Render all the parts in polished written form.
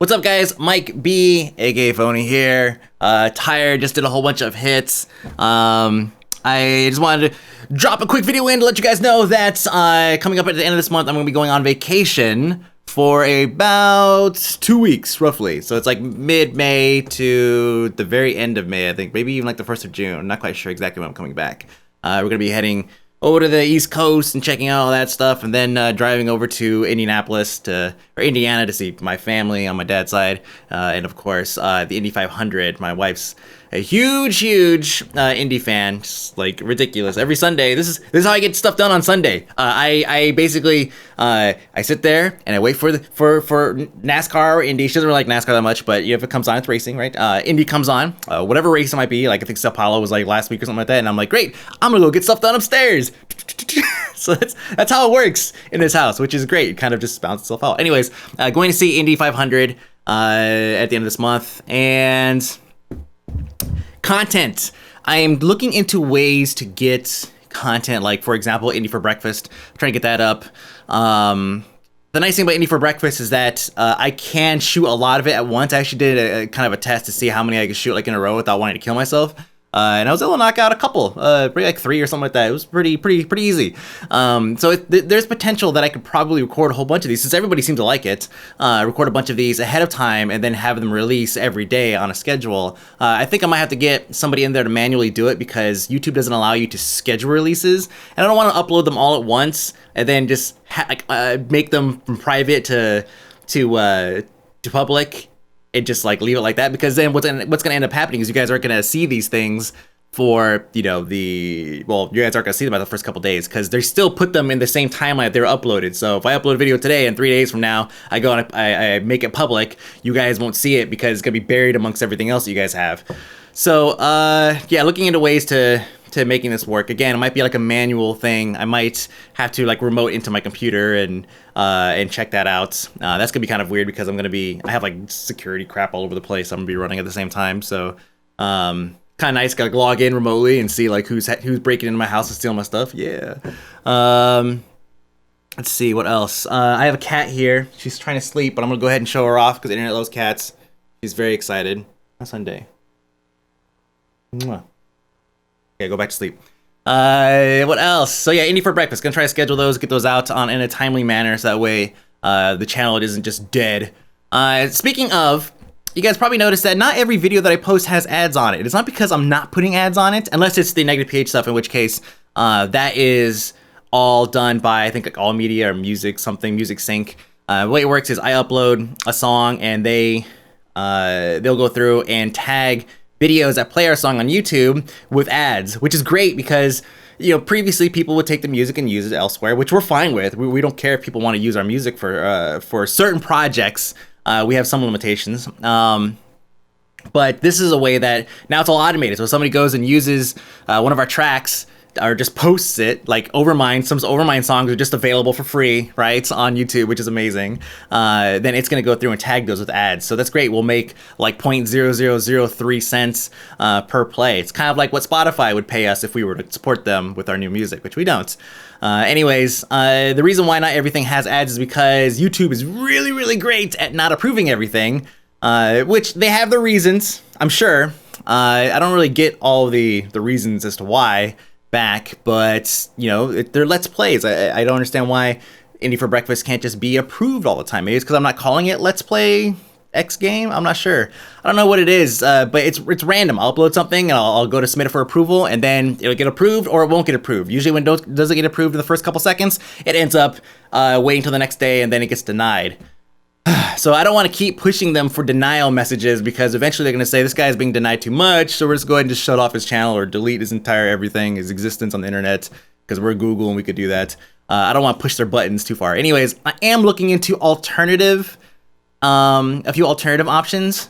What's up, guys? Mike B, aka Phony here. Tired, just did a whole bunch of hits. I just wanted to drop a quick video in to let you guys know that coming up at the end of this month, I'm going to be going on vacation for about 2 weeks, roughly. So it's like mid-May to the very end of May, I think. Maybe even like the 1st of June. I'm not quite sure exactly when I'm coming back. We're going to be heading over to the East Coast and checking out all that stuff, and then driving over to Indianapolis or Indiana to see my family on my dad's side, and of course the Indy 500. My wife's a huge Indy fan, just like ridiculous. Every Sunday, this is how I get stuff done on Sunday. I basically I sit there and I wait for NASCAR or Indy. She doesn't really like NASCAR that much, but if it comes on, it's racing, right? Indy comes on, whatever race it might be. Like I think Sao Paulo was like last week or something like that, and I'm like, great, I'm gonna go get stuff done upstairs. So that's how it works in this house, which is great. It kind of just bounces itself out. Anyways, going to see Indy 500 at the end of this month, and content. I am looking into ways to get content, like for example, Indy for Breakfast. I'm trying to get that up. The nice thing about Indy for Breakfast is that I can shoot a lot of it at once. I actually did a kind of a test to see how many I could shoot like in a row without wanting to kill myself. And I was able to knock out a couple, maybe like 3 or something like that. It was pretty easy. So there's potential that I could probably record a whole bunch of these, since everybody seems to like it. Record a bunch of these ahead of time and then have them release every day on a schedule. I think I might have to get somebody in there to manually do it, because YouTube doesn't allow you to schedule releases, and I don't want to upload them all at once and then just make them from private to public. And just like leave it like that, because then what's gonna end up happening is you guys aren't gonna see these things for you guys aren't gonna see them at the first couple days, because they still put them in the same timeline that they were uploaded. So if I upload a video today and 3 days from now I go and I make it public, you guys won't see it because it's gonna be buried amongst everything else that you guys have. So yeah, looking into ways to making this work. Again, it might be like a manual thing. I might have to like remote into my computer and check that out. That's gonna be kind of weird, because I have like security crap all over the place I'm gonna be running at the same time. So kind of nice, gotta log in remotely and see like who's breaking into my house and stealing my stuff. Yeah. Let's see what else. I have a cat here. She's trying to sleep, but I'm gonna go ahead and show her off because the internet loves cats. She's very excited. On Sunday. Mwah. Okay, go back to sleep. What else? So yeah, Indy for Breakfast. Gonna try to schedule those, get those out in a timely manner, so that way the channel isn't just dead. Speaking of, you guys probably noticed that not every video that I post has ads on it. It's not because I'm not putting ads on it, unless it's the negative pH stuff, in which case that is all done by, I think, like All Media or Music Sync. The way it works is I upload a song and they'll go through and tag videos that play our song on YouTube with ads, which is great, because previously people would take the music and use it elsewhere, which we're fine with. We don't care if people want to use our music for certain projects. We have some limitations, but this is a way that now it's all automated. So if somebody goes and uses one of our tracks, or just posts it, like Overmind, some Overmind songs are just available for free, right, on YouTube, which is amazing. Then it's gonna go through and tag those with ads. So that's great. We'll make like 0.0003 cents per play. It's kind of like what Spotify would pay us if we were to support them with our new music, which we don't. Anyways, the reason why not everything has ads is because YouTube is really great at not approving everything, which they have the reasons, I'm sure. I don't really get all the reasons as to why back, but they're Let's Plays. I don't understand why Indy for Breakfast can't just be approved all the time. Maybe it's because I'm not calling it Let's Play X game. I'm not sure. I don't know what it is, but it's random. I'll upload something and I'll go to submit it for approval, and then it'll get approved or it won't get approved. Usually when it doesn't get approved in the first couple seconds, it ends up waiting till the next day, and then it gets denied. So I don't want to keep pushing them for denial messages, because eventually they're going to say this guy's being denied too much, so we're just going to shut off his channel or delete his entire everything, his existence on the internet, because we're Google and we could do that. I don't want to push their buttons too far. Anyways, I am looking into a few alternative options.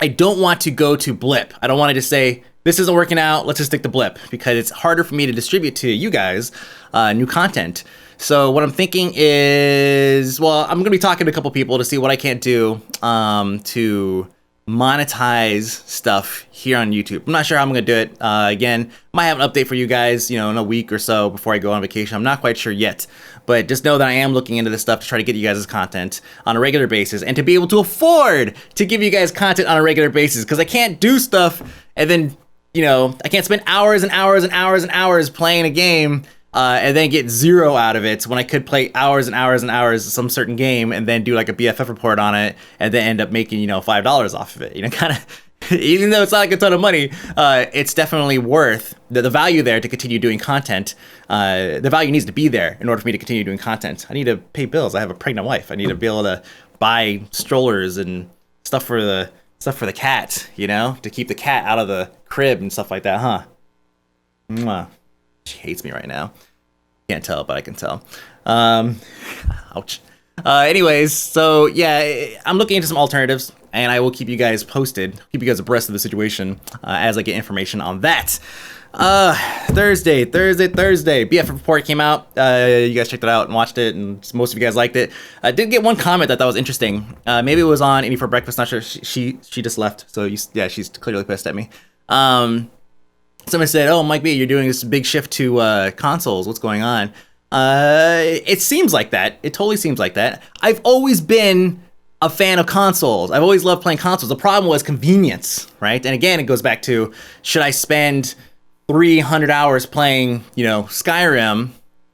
I don't want to go to Blip. I don't want to just say, this isn't working out, let's just stick to Blip, because it's harder for me to distribute to you guys new content. So what I'm thinking is, well, I'm going to be talking to a couple people to see what I can't do to monetize stuff here on YouTube. I'm not sure how I'm gonna do it. Again, might have an update for you guys, in a week or so before I go on vacation. I'm not quite sure yet, but just know that I am looking into this stuff to try to get you guys content on a regular basis and to be able to afford to give you guys content on a regular basis, because I can't do stuff and then, I can't spend hours and hours and hours and hours playing a game and then get zero out of it when I could play hours and hours and hours of some certain game and then do like a BFF report on it and then end up making, $5 off of it. Kind of, even though it's not like a ton of money, it's definitely worth the value there to continue doing content. The value needs to be there in order for me to continue doing content. I need to pay bills. I have a pregnant wife. I need to be able to buy strollers and stuff for the cat, to keep the cat out of the crib and stuff like that, huh? Mwah. She hates me right now. Can't tell, but I can tell. Ouch. Anyways, so yeah, I'm looking into some alternatives, and I will keep you guys posted, keep you guys abreast of the situation as I get information on that. Thursday. BFF report came out. You guys checked it out and watched it, and most of you guys liked it. I did get one comment that was interesting. Maybe it was on Any for Breakfast. Not sure. She just left, so she's clearly pissed at me. Someone said, "Oh, Mike B, you're doing this big shift to consoles. What's going on?" It seems like that. It totally seems like that. I've always been a fan of consoles. I've always loved playing consoles. The problem was convenience, right? And again, it goes back to, should I spend 300 hours playing, Skyrim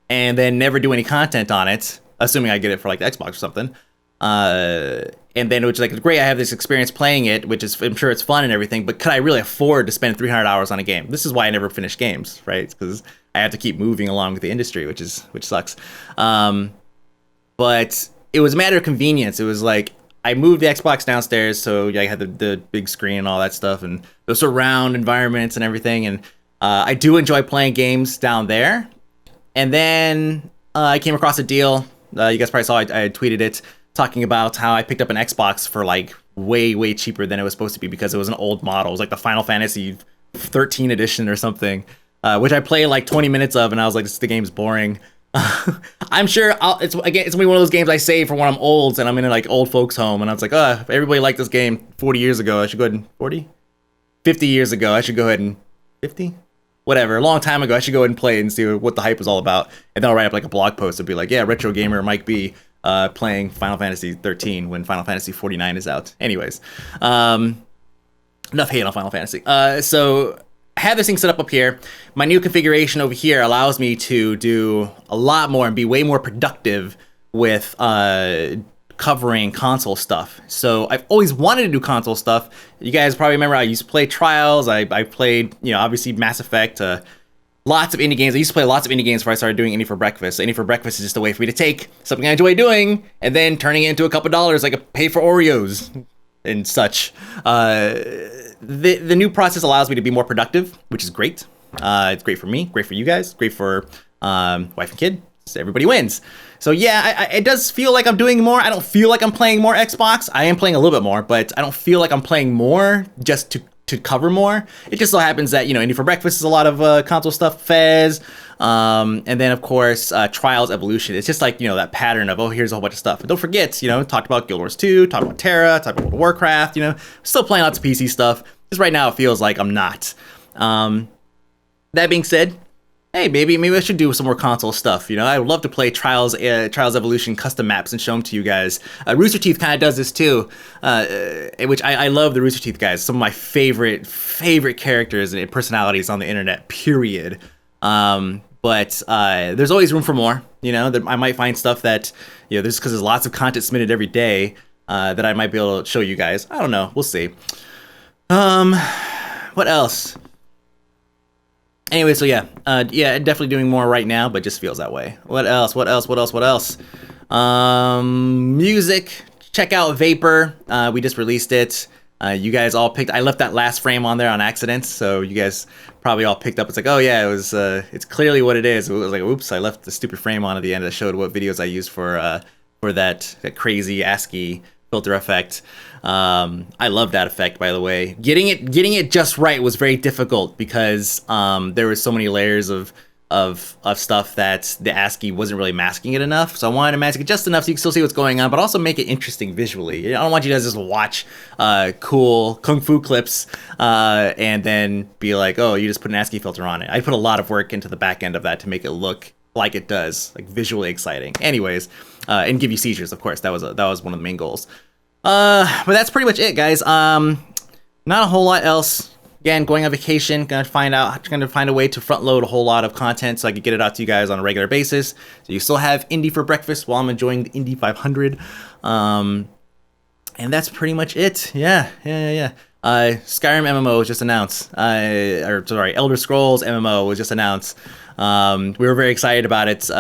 and then never do any content on it, assuming I get it for like the Xbox or something. And then which is like, great, I have this experience playing it, which is, I'm sure it's fun and everything, but could I really afford to spend 300 hours on a game? This is why I never finish games, right? Because I have to keep moving along with the industry, which sucks. But it was a matter of convenience. It was like, I moved the Xbox downstairs, so I had the big screen and all that stuff, and the surround environments and everything, and I do enjoy playing games down there. And then I came across a deal. You guys probably saw I tweeted it, talking about how I picked up an Xbox for like way cheaper than it was supposed to be because it was an old model. It was like the Final Fantasy 13 edition or something, which I played like 20 minutes of, and I was like, the game's boring. I'm sure it's gonna be one of those games I save for when I'm old and I'm in a like old folks home, and I was like, if everybody liked this game 40 years ago, I should go ahead and 50 years ago, I should go ahead and 50? Whatever, a long time ago, I should go ahead and play it and see what the hype was all about. And then I'll write up like a blog post and be like, yeah, retro gamer Mike B playing Final Fantasy 13 when Final Fantasy 49 is out. Anyways, enough hate on Final Fantasy. So I have this thing set up here. My new configuration over here allows me to do a lot more and be way more productive with covering console stuff. So I've always wanted to do console stuff. You guys probably remember I used to play Trials. I played, obviously Mass Effect, lots of indie games. I used to play lots of indie games before I started doing Indie for Breakfast. So Indie for Breakfast is just a way for me to take something I enjoy doing and then turning it into a couple dollars, like a pay for Oreos and such. The new process allows me to be more productive, which is great. It's great for me, great for you guys, great for wife and kid. So everybody wins. So yeah, it does feel like I'm doing more. I don't feel like I'm playing more Xbox. I am playing a little bit more, but I don't feel like I'm playing more just to cover more. It just so happens that, Indie for Breakfast is a lot of console stuff, Fez, and then of course Trials Evolution. It's just like, that pattern of, here's a whole bunch of stuff. But don't forget, talked about Guild Wars 2, talked about Terra, talked about World of Warcraft, still playing lots of PC stuff. Just right now it feels like I'm not. That being said, hey, maybe I should do some more console stuff. I would love to play Trials Evolution custom maps and show them to you guys. Rooster Teeth kind of does this too, which I love the Rooster Teeth guys. Some of my favorite characters and personalities on the internet, period. But there's always room for more. That I might find stuff that, there's because there's lots of content submitted every day that I might be able to show you guys. I don't know. We'll see. What else? Anyway, so yeah, definitely doing more right now, but just feels that way. What else? Music. Check out Vapor. We just released it. You guys all picked. I left that last frame on there on accident, so you guys probably all picked up. It's like, oh yeah, it was. It's clearly what it is. It was like, oops, I left the stupid frame on at the end that showed what videos I used for that crazy ASCII filter effect. I love that effect, by the way. Getting it just right was very difficult because there was so many layers of stuff that the ASCII wasn't really masking it enough. So I wanted to mask it just enough so you can still see what's going on, but also make it interesting visually. I don't want you guys to just watch cool kung fu clips and then be like, oh, you just put an ASCII filter on it. I put a lot of work into the back end of that to make it look like it does, like visually exciting. Anyways, and give you seizures, of course. That was one of the main goals. But that's pretty much it, guys. Not a whole lot else. Again, going on vacation, gonna find a way to front load a whole lot of content so I can get it out to you guys on a regular basis. So you still have Indy for breakfast while I'm enjoying the Indy 500. And that's pretty much it. Yeah. Skyrim MMO was just announced. Elder Scrolls MMO was just announced. We were very excited about it.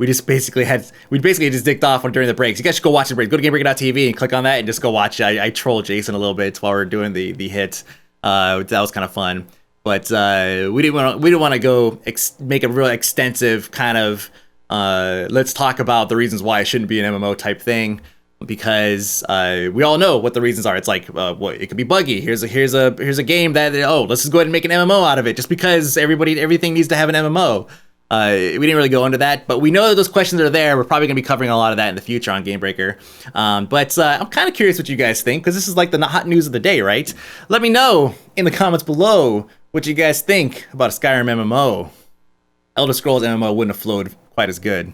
We basically just dicked off during the breaks. You guys should go watch the breaks. Go to GameBreaker.tv and click on that and just go watch. I trolled Jason a little bit while we were doing the hits. That was kind of fun, but we didn't want to go make a real extensive kind of let's talk about the reasons why it shouldn't be an MMO type thing, because we all know what the reasons are. It's like it could be buggy. Here's a game that let's just go ahead and make an MMO out of it just because everything needs to have an MMO. We didn't really go into that, but we know that those questions are there. We're probably going to be covering a lot of that in the future on GameBreaker. But I'm kind of curious what you guys think, because this is like the hot news of the day, right? Let me know in the comments below what you guys think about a Skyrim MMO. Elder Scrolls MMO wouldn't have flowed quite as good.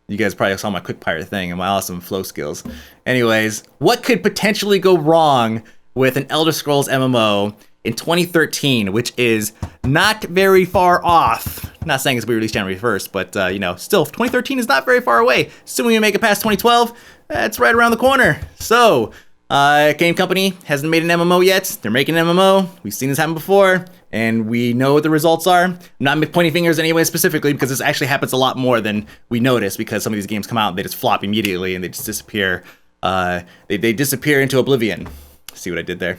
You guys probably saw my quick pirate thing and my awesome flow skills. Anyways, what could potentially go wrong with an Elder Scrolls MMO in 2013, which is not very far off? Not saying it's going to be released January 1st, but, still, 2013 is not very far away. Assuming we make it past 2012, that's right around the corner. So, Game Company hasn't made an MMO yet. They're making an MMO. We've seen this happen before, and we know what the results are. I'm not pointing fingers anyway specifically, because this actually happens a lot more than we notice, because some of these games come out and they just flop immediately, and they just disappear. They disappear into oblivion. See what I did there?